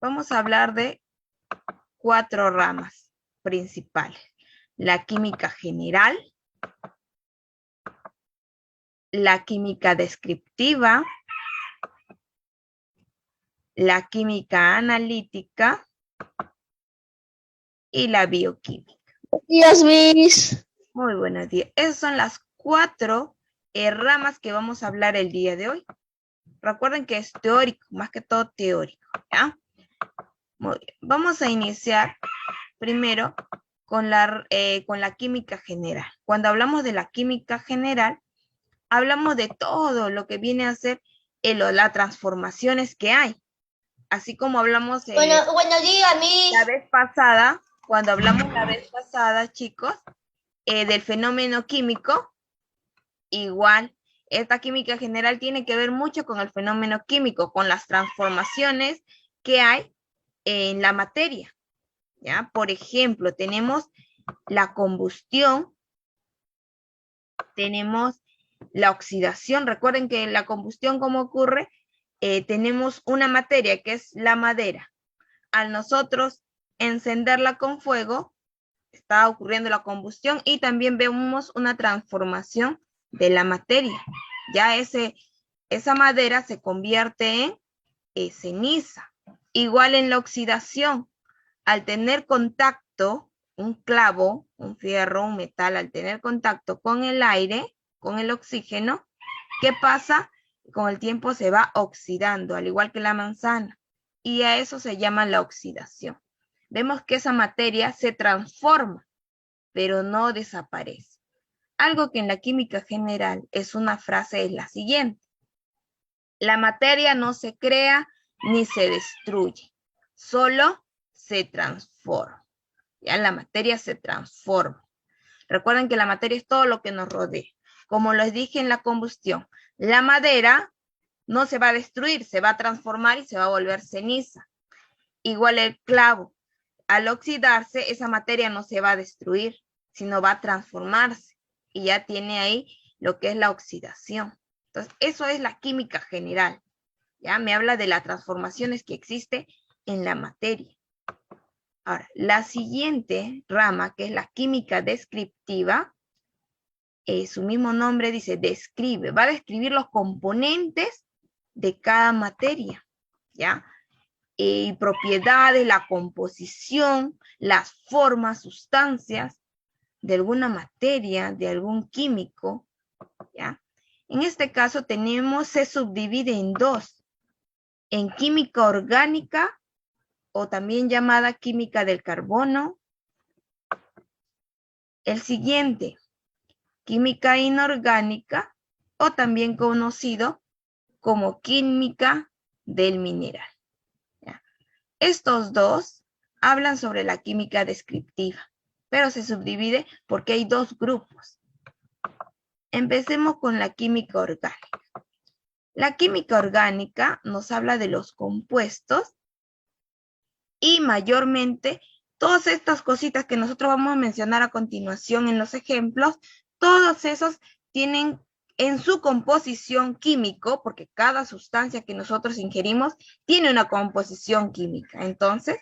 vamos a hablar de 4 ramas principales. La química general, la química descriptiva, la química analítica y la bioquímica. Días, Miss. Muy buenos días. Esas son las 4 ramas que vamos a hablar el día de hoy. Recuerden que es teórico, más que todo teórico, ¿ya? Muy bien. Vamos a iniciar primero con la química general. Cuando hablamos de la química general, hablamos de todo lo que viene a ser las transformaciones que hay. Así como hablamos Buenos días, la Miss. vez pasada, cuando hablamos la vez pasada, chicos, del fenómeno químico, igual, esta química general tiene que ver mucho con el fenómeno químico, con las transformaciones que hay en la materia, ¿ya? Por ejemplo, tenemos la combustión, tenemos la oxidación. Recuerden que la combustión, ¿cómo ocurre? Tenemos una materia que es la madera. Al nosotros encenderla con fuego, está ocurriendo la combustión y también vemos una transformación de la materia. Ya esa madera se convierte en ceniza. Igual en la oxidación, al tener contacto, un clavo, un fierro, un metal, al tener contacto con el aire, con el oxígeno, ¿qué pasa? Con el tiempo se va oxidando, al igual que la manzana. Y a eso se llama la oxidación. Vemos que esa materia se transforma, pero no desaparece. Algo que en la química general es una frase es la siguiente: la materia no se crea ni se destruye, solo se transforma. Ya la materia se transforma. Recuerden que la materia es todo lo que nos rodea. Como les dije en la combustión, la madera no se va a destruir, se va a transformar y se va a volver ceniza. Igual el clavo, al oxidarse, esa materia no se va a destruir, sino va a transformarse. Y ya tiene ahí lo que es la oxidación. Entonces, eso es la química general. Ya me habla de las transformaciones que existe en la materia. Ahora, la siguiente rama, que es la química descriptiva, su mismo nombre dice describe, va a describir los componentes de cada materia, ¿ya? Y propiedades, la composición, las formas, sustancias de alguna materia, de algún químico, ¿ya? En este caso se subdivide en 2, en química orgánica o también llamada química del carbono. El siguiente, química inorgánica o también conocido como química del mineral. ¿Ya? Estos 2 hablan sobre la química descriptiva, pero se subdivide porque hay 2 grupos. Empecemos con la química orgánica. La química orgánica nos habla de los compuestos y mayormente todas estas cositas que nosotros vamos a mencionar a continuación en los ejemplos, todos esos tienen en su composición químico, porque cada sustancia que nosotros ingerimos tiene una composición química. Entonces,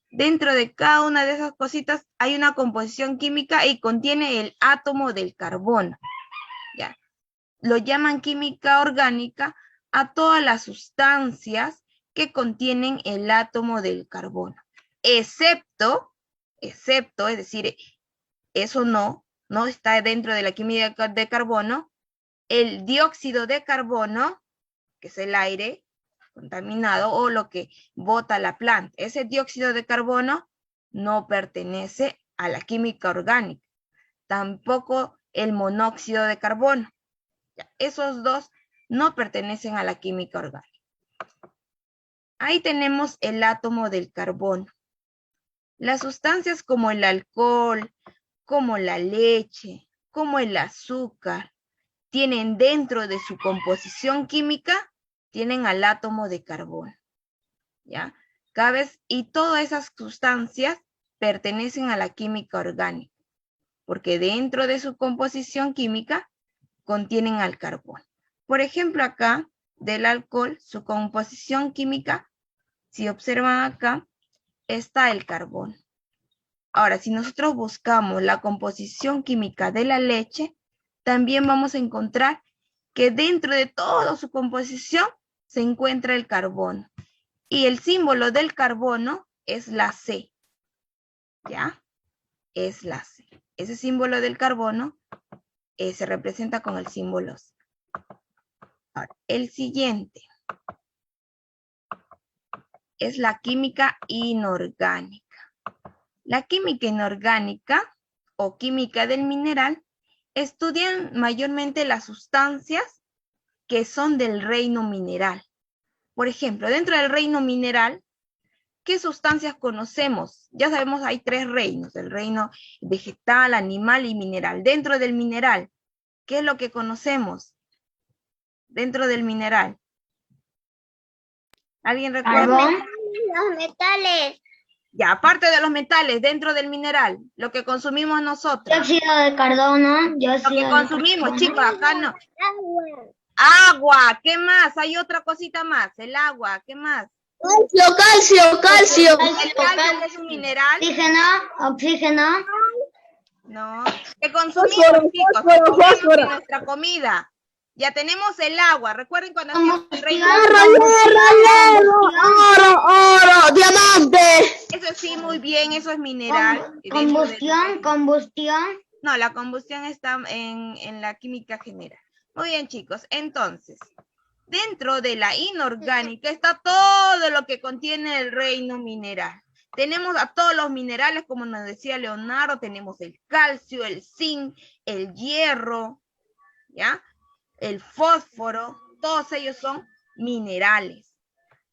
dentro de cada una de esas cositas hay una composición química y contiene el átomo del carbono. ¿Ya? Lo llaman química orgánica a todas las sustancias que contienen el átomo del carbono, excepto, es decir, eso no está dentro de la química de carbono, el dióxido de carbono, que es el aire contaminado o lo que bota la planta. Ese dióxido de carbono no pertenece a la química orgánica, tampoco el monóxido de carbono. Esos 2 no pertenecen a la química orgánica. Ahí tenemos el átomo del carbono. Las sustancias como el alcohol, como la leche, como el azúcar, tienen dentro de su composición química, tienen al átomo de carbono. ¿Ya? Y todas esas sustancias pertenecen a la química orgánica, porque dentro de su composición química contienen al carbono. Por ejemplo, acá, del alcohol, su composición química, Si observan acá, está el carbono. Ahora, si nosotros buscamos la composición química de la leche, también vamos a encontrar que dentro de toda su composición se encuentra el carbono. Y el símbolo del carbono es la C. ¿Ya? Es la C. Ese símbolo del carbono se representa con el símbolo C. Ahora, el siguiente es la química inorgánica. La química inorgánica o química del mineral estudian mayormente las sustancias que son del reino mineral. Por ejemplo, dentro del reino mineral, ¿qué sustancias conocemos? Ya sabemos, hay 3 reinos, el reino vegetal, animal y mineral. Dentro del mineral, ¿qué es lo que conocemos? Dentro del mineral. ¿Alguien recuerda? Carbón. Los metales. Ya, aparte de los metales, dentro del mineral, lo que consumimos nosotros. Dióxido de carbono. Lo que consumimos, chicos, acá no. Agua. Agua, ¿qué más? Hay otra cosita más, el agua, ¿qué más? Calcio. El calcio es un mineral. Oxígeno. No. ¿Qué consumimos, chicos? ¿Qué comemos en nuestra comida? Ya tenemos el agua. Recuerden cuando hacíamos el rey. Oro, diamante. Eso sí, muy bien, eso es mineral. Combustión. No, la combustión está en la química general. Muy bien, chicos. Entonces, dentro de la inorgánica está todo lo que contiene el reino mineral. Tenemos a todos los minerales, como nos decía Leonardo, tenemos el calcio, el zinc, el hierro, ¿ya? El fósforo, todos ellos son minerales.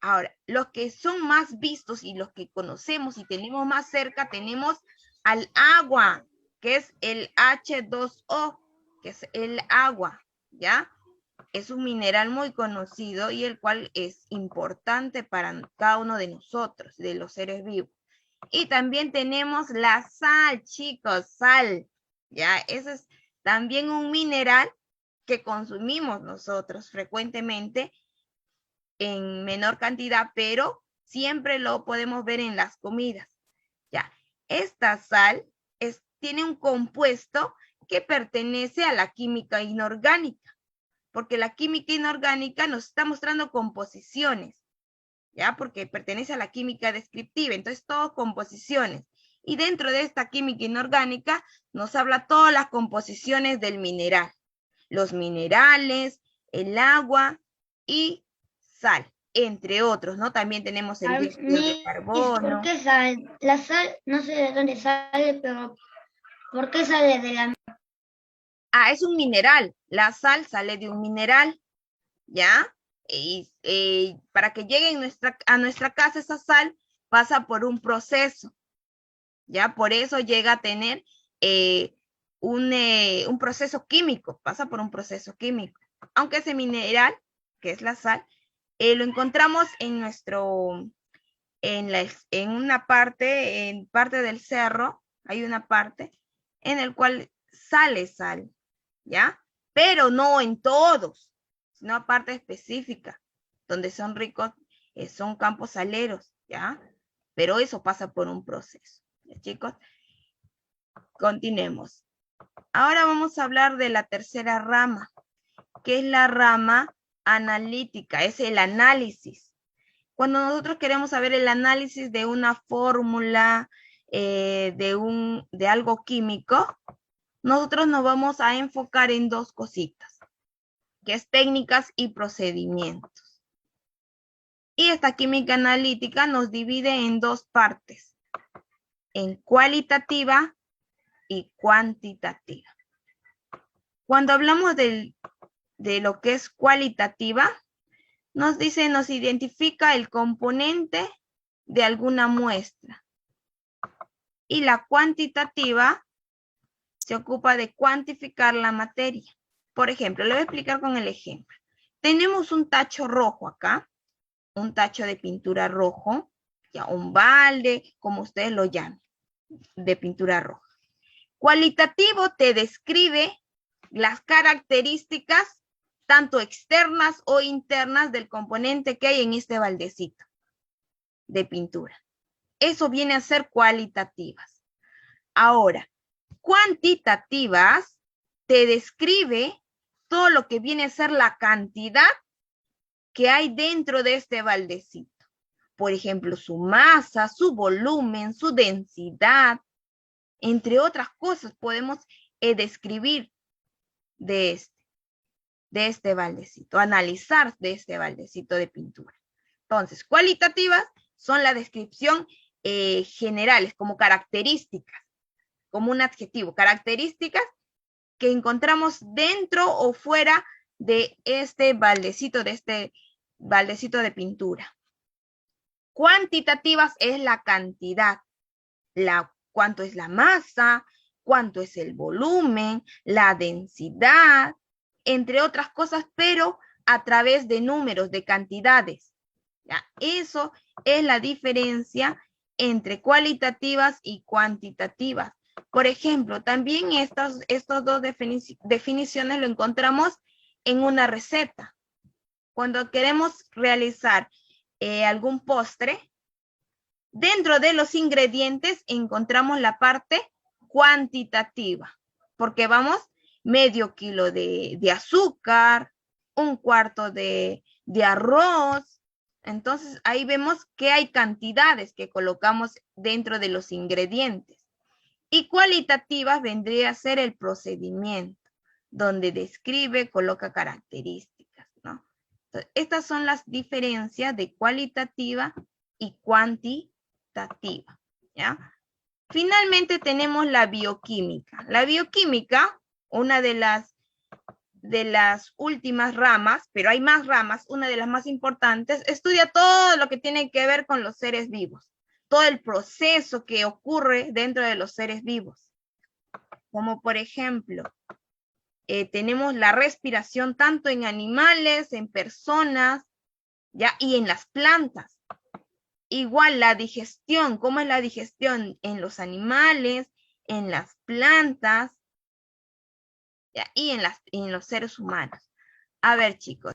Ahora, los que son más vistos y los que conocemos y tenemos más cerca, tenemos al agua, que es el H2O, que es el agua, ¿ya? Es un mineral muy conocido y el cual es importante para cada uno de nosotros, de los seres vivos. Y también tenemos la sal, chicos, sal, ¿ya? Ese es también un mineral que consumimos nosotros frecuentemente en menor cantidad, pero siempre lo podemos ver en las comidas, ¿ya? Esta sal tiene un compuesto que pertenece a la química inorgánica, porque la química inorgánica nos está mostrando composiciones, ¿ya? Porque pertenece a la química descriptiva, entonces todo composiciones. Y dentro de esta química inorgánica nos habla todas las composiciones del mineral, los minerales, el agua y sal, entre otros, ¿no? También tenemos el dióxido de carbono. ¿Por qué sal? La sal, no sé de dónde sale, pero ¿por qué sale de la... Ah, es un mineral. La sal sale de un mineral, ¿ya? Y para que llegue a nuestra casa esa sal, pasa por un proceso, ¿ya? Por eso llega a tener un proceso químico, pasa por un proceso químico. Aunque ese mineral, que es la sal, lo encontramos en una parte, en parte del cerro, hay una parte en el cual sale sal, ¿ya? Pero no en todos, sino a parte específica, donde son ricos, son campos saleros, ¿ya? Pero eso pasa por un proceso, ¿ya, chicos? Continuemos. Ahora vamos a hablar de la tercera rama, que es la rama analítica, es el análisis. Cuando nosotros queremos saber el análisis de una fórmula, de algo químico, nosotros nos vamos a enfocar en 2 cositas, que es técnicas y procedimientos. Y esta química analítica nos divide en 2 partes, en cualitativa y cuantitativa. Cuando hablamos de lo que es cualitativa, nos identifica el componente de alguna muestra. Y la cuantitativa se ocupa de cuantificar la materia. Por ejemplo, le voy a explicar con el ejemplo. Tenemos un tacho rojo acá, un tacho de pintura rojo, ya un balde, como ustedes lo llamen, de pintura roja. Cualitativo te describe las características tanto externas o internas del componente que hay en este baldecito. de pintura. Eso viene a ser cualitativas. Ahora, cuantitativas te describe todo lo que viene a ser la cantidad que hay dentro de este baldecito. Por ejemplo, su masa, su volumen, su densidad, entre otras cosas podemos describir de este baldecito, analizar de este baldecito de pintura. Entonces, cualitativas son la descripción generales, como características, como un adjetivo, características que encontramos dentro o fuera de este baldecito de pintura. Cuantitativas es la cantidad, cuánto es la masa, cuánto es el volumen, la densidad, entre otras cosas, pero a través de números, de cantidades. ¿Ya? Eso es la diferencia entre cualitativas y cuantitativas. Por ejemplo, también estas dos definiciones lo encontramos en una receta. Cuando queremos realizar algún postre, dentro de los ingredientes encontramos la parte cuantitativa, porque vamos medio kilo de azúcar, un cuarto de arroz. Entonces ahí vemos que hay cantidades que colocamos dentro de los ingredientes. Y cualitativas vendría a ser el procedimiento, donde describe, coloca características, ¿no? Entonces, estas son las diferencias de cualitativa y cuantitativa, ¿ya? Finalmente tenemos la bioquímica. La bioquímica, una de las últimas ramas, pero hay más ramas, una de las más importantes, estudia todo lo que tiene que ver con los seres vivos, todo el proceso que ocurre dentro de los seres vivos. Como por ejemplo, tenemos la respiración tanto en animales, en personas, ¿ya? Y en las plantas. Igual la digestión, ¿cómo es la digestión en los animales, en las plantas, ¿ya? Y en los seres humanos? A ver, chicos,